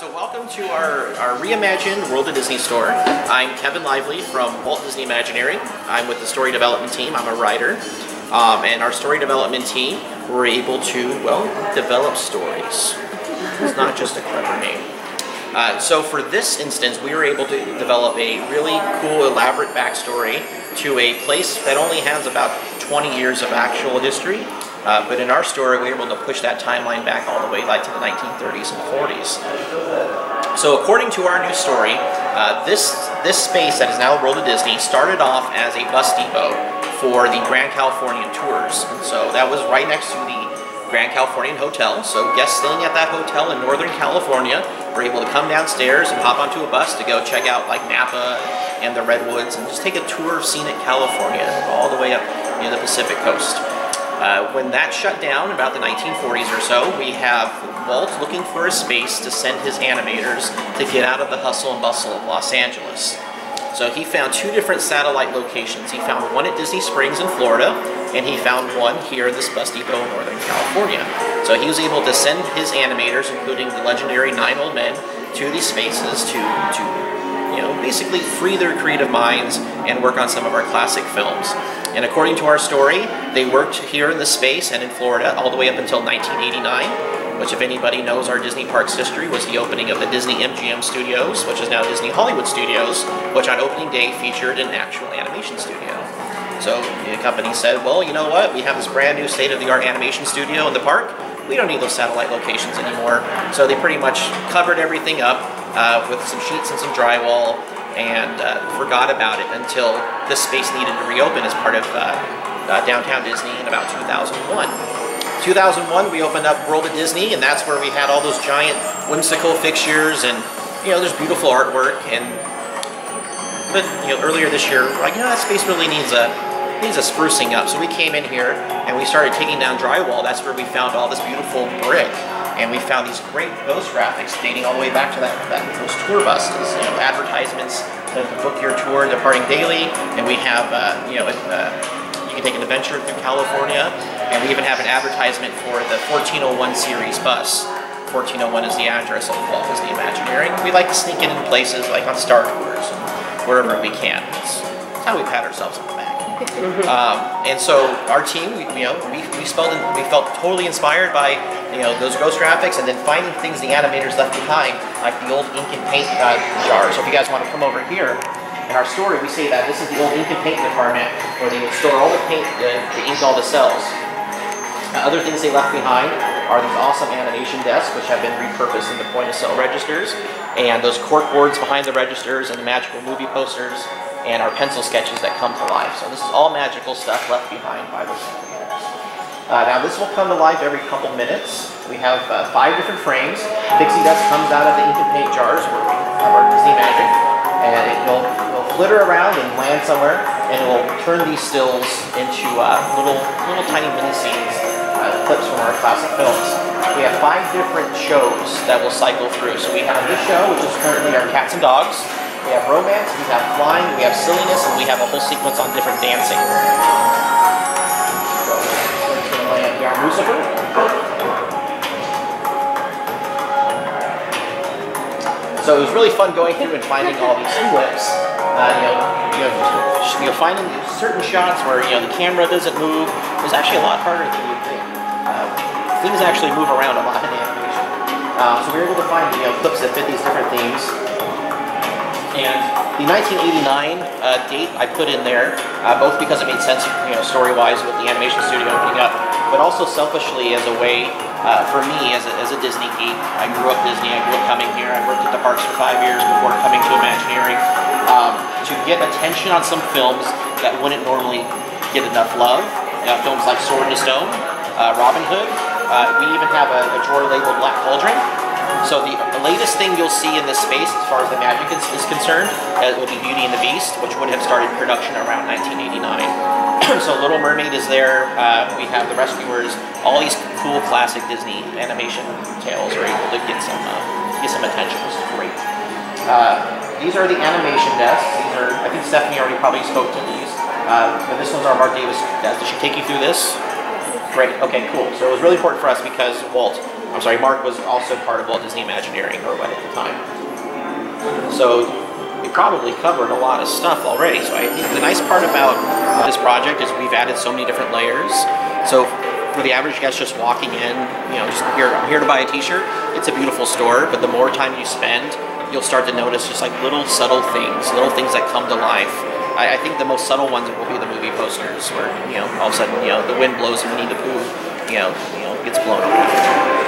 So welcome to our reimagined World of Disney store. I'm Kevin Lively from Walt Disney Imagineering. I'm with the story development team. I'm a writer. And our story development team, we're able to, well, develop stories. It's not just a clever name. So for this instance, we were able to develop a really cool, elaborate backstory to a place that only has about 20 years of actual history. But in our story, we were able to push that timeline back all the way like to the 1930s and 40s. So according to our new story, this space that is now World of Disney started off as a bus depot for the Grand Californian tours. And so that was right next to the Grand Californian Hotel. So guests staying at that hotel in Northern California were able to come downstairs and hop onto a bus to go check out like Napa and the Redwoods and just take a tour of scenic California all the way up near the Pacific coast. When that shut down, about the 1940s or so, we have Walt looking for a space to send his animators to get out of the hustle and bustle of Los Angeles. So he found two different satellite locations. He found one at Disney Springs in Florida, and he found one here in this bus depot in Northern California. So he was able to send his animators, including the legendary 9 old men, to these spaces to basically free their creative minds and work on some of our classic films. And according to our story, they worked here in this space and in Florida all the way up until 1989, which if anybody knows our Disney Parks history was the opening of the Disney MGM Studios, which is now Disney Hollywood Studios, which on opening day featured an actual animation studio. So the company said, well, you know what, we have this brand new state-of-the-art animation studio in the park. We don't need those satellite locations anymore. So they pretty much covered everything up with some sheets and some drywall and forgot about it until this space needed to reopen as part of downtown Disney in about 2001. 2001, we opened up World of Disney, and that's where we had all those giant whimsical fixtures and, there's beautiful artwork. But earlier this year, we're like, that space really needs a sprucing up. So we came in here and we started taking down drywall. That's where we found all this beautiful brick. And we found these great ghost graphics dating all the way back to those tour buses, advertisements to book your tour departing daily. And we have, you can take an adventure through California. And we even have an advertisement for the 1401 series bus. 1401 is the address of Walt Disney Imagineering. We like to sneak it in places like on Star Tours and wherever we can. It's how we pat ourselves on the back. And so our team, we felt totally inspired by those ghost graphics, and then finding things the animators left behind, like the old ink and paint jars. So if you guys want to come over here, in our story we say that this is the old ink and paint department where they would store all the paint to ink all the cells. Other things they left behind are these awesome animation desks, which have been repurposed into point-of-sale registers, and those cork boards behind the registers and the magical movie posters, and our pencil sketches that come to life. So this is all magical stuff left behind by those animators. Now this will come to life every couple minutes. We have 5 different frames. Pixie dust comes out of the ink and paint jars where we have our Disney magic, and it will flitter around and land somewhere, and it will turn these stills into little tiny mini scenes, clips from our classic films. We have 5 different shows that will cycle through. So we have this show, which is currently our Cats and Dogs. We have romance, we have flying, we have silliness, and we have a whole sequence on different dancing. So we're going to land here on Lucifer. So it was really fun going through and finding all these clips. Finding certain shots where the camera doesn't move is actually a lot harder than you think. Things actually move around a lot in animation. So we were able to find clips that fit these different themes. And the 1989 date I put in there, both because it made sense, story-wise with the animation studio opening up, but also selfishly as a way for me as a Disney geek. I grew up Disney. I grew up coming here. I worked at the parks for 5 years before coming to Imagineering. To get attention on some films that wouldn't normally get enough love, films like Sword in the Stone, Robin Hood. We even have a drawer labeled Black Cauldron. So the latest thing you'll see in this space, as far as the magic is concerned, will be Beauty and the Beast, which would have started production around 1989. So Little Mermaid is there. We have The Rescuers. All these cool classic Disney animation tales are able to get some attention, which is great. These are the animation desks. These are, I think Stephanie already probably spoke to these. But this one's our Mark Davis desk. Did she take you through this? Great. Okay, cool. So it was really important for us because Mark was also part of Walt Disney Imagineering, or what at the time. So we probably covered a lot of stuff already. So I think the nice part about this project is we've added so many different layers. So for the average guest just walking in, just I'm here to buy a t-shirt, it's a beautiful store, but the more time you spend, you'll start to notice just like little subtle things, that come to life. I think the most subtle ones will be the movie posters where, all of a sudden, the wind blows and Winnie the Pooh, gets blown away.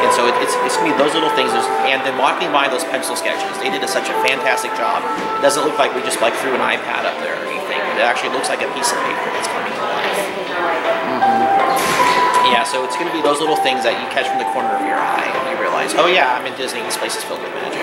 And so it's going to be those little things, and then walking by those pencil sketches, they did such a fantastic job. It doesn't look like we just threw an iPad up there or anything. It actually looks like a piece of paper that's coming to life. Yeah, so it's going to be those little things that you catch from the corner of your eye and you realize, oh yeah, I'm in Disney, this place is filled with magic.